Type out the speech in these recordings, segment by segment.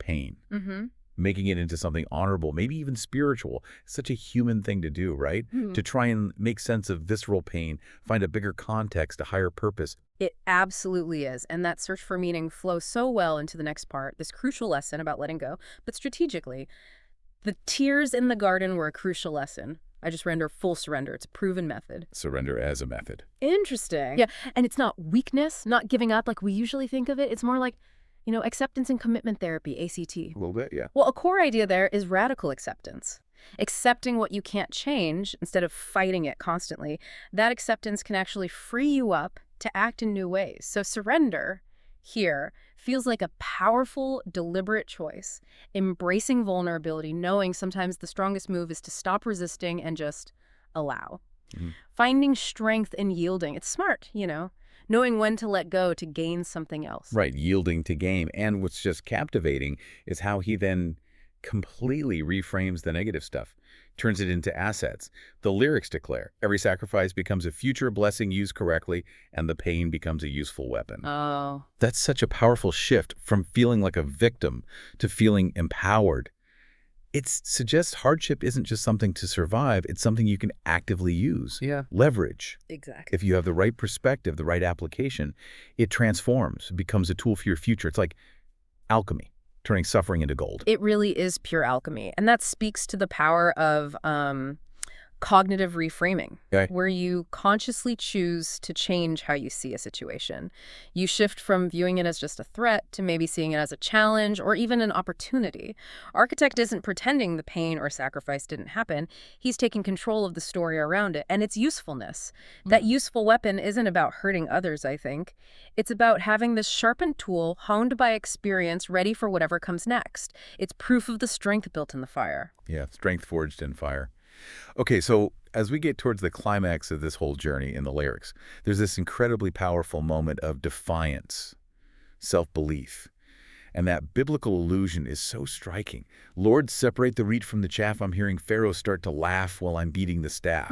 pain, Mm-hmm. making it into something honorable, maybe even spiritual. It's such a human thing to do, right? To try and make sense of visceral pain, find a bigger context, a higher purpose. It absolutely is. And that search for meaning flows so well into the next part, this crucial lesson about letting go, but strategically. The tears in the garden were a crucial lesson. I just render full surrender. It's a proven method. Surrender as a method. Interesting. Yeah, and it's not weakness, not giving up like we usually think of it. It's more like, acceptance and commitment therapy, ACT. A little bit, yeah. Well, a core idea there is radical acceptance. Accepting what you can't change instead of fighting it constantly. That acceptance can actually free you up to act in new ways. So surrender here feels like a powerful, deliberate choice, embracing vulnerability, knowing sometimes the strongest move is to stop resisting and just allow. Finding strength in yielding. It's smart, knowing when to let go to gain something else. Right, yielding to gain. And what's just captivating is how he then completely reframes the negative stuff, turns it into assets. The lyrics declare, every sacrifice becomes a future blessing used correctly, and the pain becomes a useful weapon. Oh. That's such a powerful shift from feeling like a victim to feeling empowered. It suggests hardship isn't just something to survive, it's something you can actively use. Yeah. Leverage. Exactly. If you have the right perspective, the right application, it transforms, becomes a tool for your future. It's like alchemy, turning suffering into gold. It really is pure alchemy. And that speaks to the power of cognitive reframing, where you consciously choose to change how you see a situation. You shift from viewing it as just a threat to maybe seeing it as a challenge or even an opportunity. R.Kitect isn't pretending the pain or sacrifice didn't happen. He's taking control of the story around it and its usefulness. That useful weapon isn't about hurting others, I think. It's about having this sharpened tool honed by experience ready for whatever comes next. It's proof of the strength built in the fire. Yeah, strength forged in fire. Okay, so as we get towards the climax of this whole journey in the lyrics, there's this incredibly powerful moment of defiance, self-belief. And that biblical allusion is so striking. Lord, separate the wheat from the chaff. I'm hearing Pharaoh start to laugh while I'm beating the staff.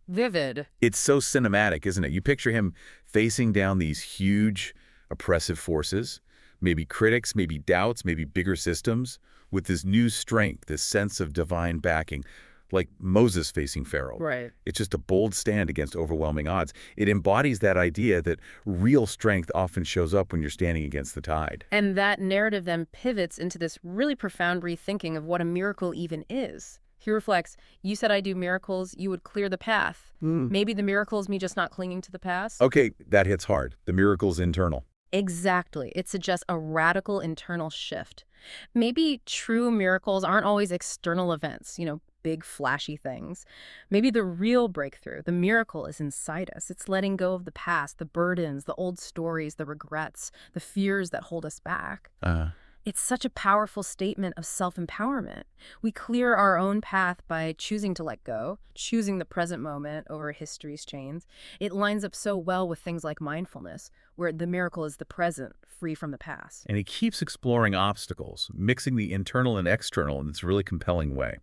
Vivid. It's so cinematic, isn't it? You picture him facing down these huge oppressive forces, maybe critics, maybe doubts, maybe bigger systems, with this new strength, this sense of divine backing. Like Moses facing Pharaoh. Right. It's just a bold stand against overwhelming odds. It embodies that idea that real strength often shows up when you're standing against the tide. And that narrative then pivots into this really profound rethinking of what a miracle even is. He reflects, you said I do miracles, you would clear the path. Maybe the miracle is me just not clinging to the past? Okay, that hits hard. The miracle's internal. Exactly. It suggests a radical internal shift. Maybe true miracles aren't always external events, big flashy things. Maybe the real breakthrough, the miracle, is inside us. It's letting go of the past, the burdens, the old stories, the regrets, the fears that hold us back. It's such a powerful statement of self-empowerment. We clear our own path by choosing to let go, choosing the present moment over history's chains. It lines up so well with things like mindfulness, where the miracle is the present, free from the past. And he keeps exploring obstacles, mixing the internal and external in this really compelling way.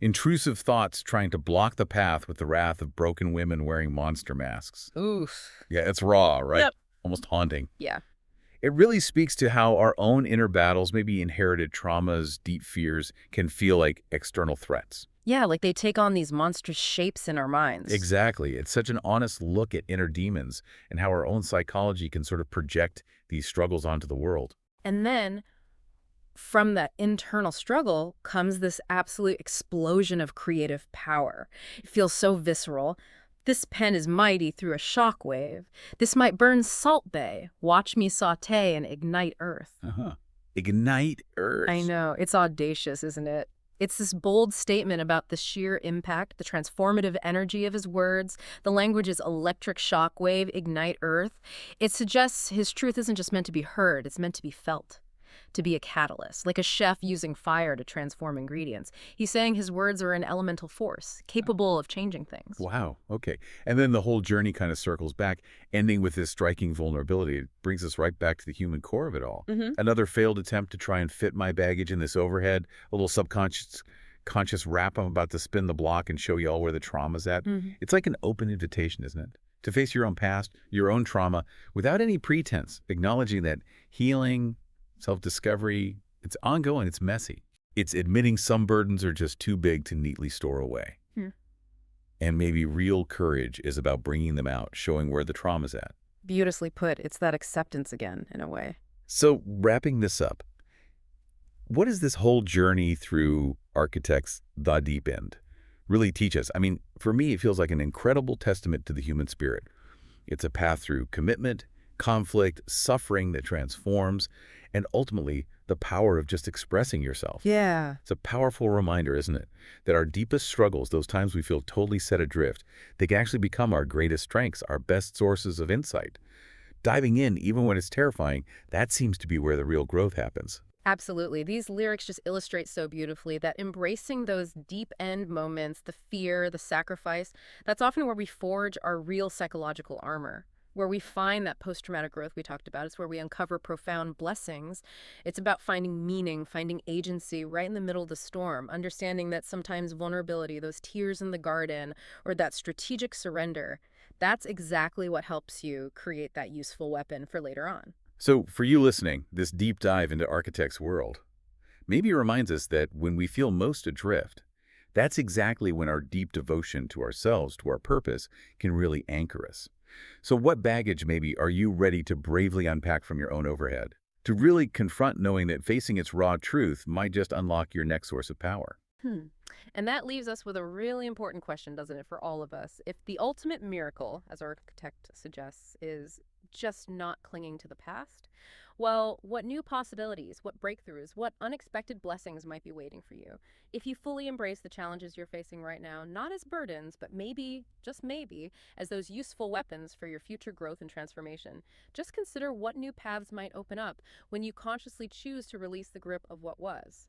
Intrusive thoughts trying to block the path with the wrath of broken women wearing monster masks. Oof. Yeah, it's raw, right? Yep. Almost haunting. Yeah. It really speaks to how our own inner battles, maybe inherited traumas, deep fears, can feel like external threats. Yeah, like they take on these monstrous shapes in our minds. Exactly. It's such an honest look at inner demons and how our own psychology can sort of project these struggles onto the world. And then from that internal struggle comes this absolute explosion of creative power. It feels so visceral. This pen is mighty through a shockwave. This might burn Salt Bay. Watch me saute and ignite earth. Ignite earth. I know. It's audacious, isn't it? It's this bold statement about the sheer impact, the transformative energy of his words. The language is electric shockwave, ignite earth. It suggests his truth isn't just meant to be heard, it's meant to be felt. To be a catalyst, like a chef using fire to transform ingredients. He's saying his words are an elemental force, capable of changing things. Wow, okay. And then the whole journey kind of circles back, ending with this striking vulnerability. It brings us right back to the human core of it all. Another failed attempt to try and fit my baggage in this overhead, a little conscious rap. I'm about to spin the block and show you all where the trauma's at. It's like an open invitation, isn't it? To face your own past, your own trauma, without any pretense, acknowledging that healing, self-discovery, It's ongoing, it's messy. It's admitting some burdens are just too big to neatly store away. Hmm. And maybe real courage is about bringing them out, showing where the trauma's at. Beautifully put. It's that acceptance again, in a way. So, wrapping this up, what does this whole journey through Architect's The Deep End really teach us? I mean, for me, it feels like an incredible testament to the human spirit. It's a path through commitment, conflict, suffering that transforms, and ultimately, the power of just expressing yourself. Yeah. It's a powerful reminder, isn't it, that our deepest struggles, those times we feel totally set adrift, they can actually become our greatest strengths, our best sources of insight. Diving in, even when it's terrifying, that seems to be where the real growth happens. Absolutely. These lyrics just illustrate so beautifully that embracing those deep end moments, the fear, the sacrifice, that's often where we forge our real psychological armor, where we find that post-traumatic growth we talked about. It's where we uncover profound blessings. It's about finding meaning, finding agency right in the middle of the storm, understanding that sometimes vulnerability, those tears in the garden, or that strategic surrender, that's exactly what helps you create that useful weapon for later on. So, for you listening, this deep dive into Architect's world maybe reminds us that when we feel most adrift, that's exactly when our deep devotion to ourselves, to our purpose, can really anchor us. So what baggage maybe are you ready to bravely unpack from your own overhead? To really confront knowing that facing its raw truth might just unlock your next source of power. Hmm. And that leaves us with a really important question, doesn't it, for all of us? If the ultimate miracle, as our architect suggests, is just not clinging to the past, well, what new possibilities, what breakthroughs, what unexpected blessings might be waiting for you if you fully embrace the challenges you're facing right now, not as burdens, but maybe, just maybe, as those useful weapons for your future growth and transformation. Just consider what new paths might open up when you consciously choose to release the grip of what was.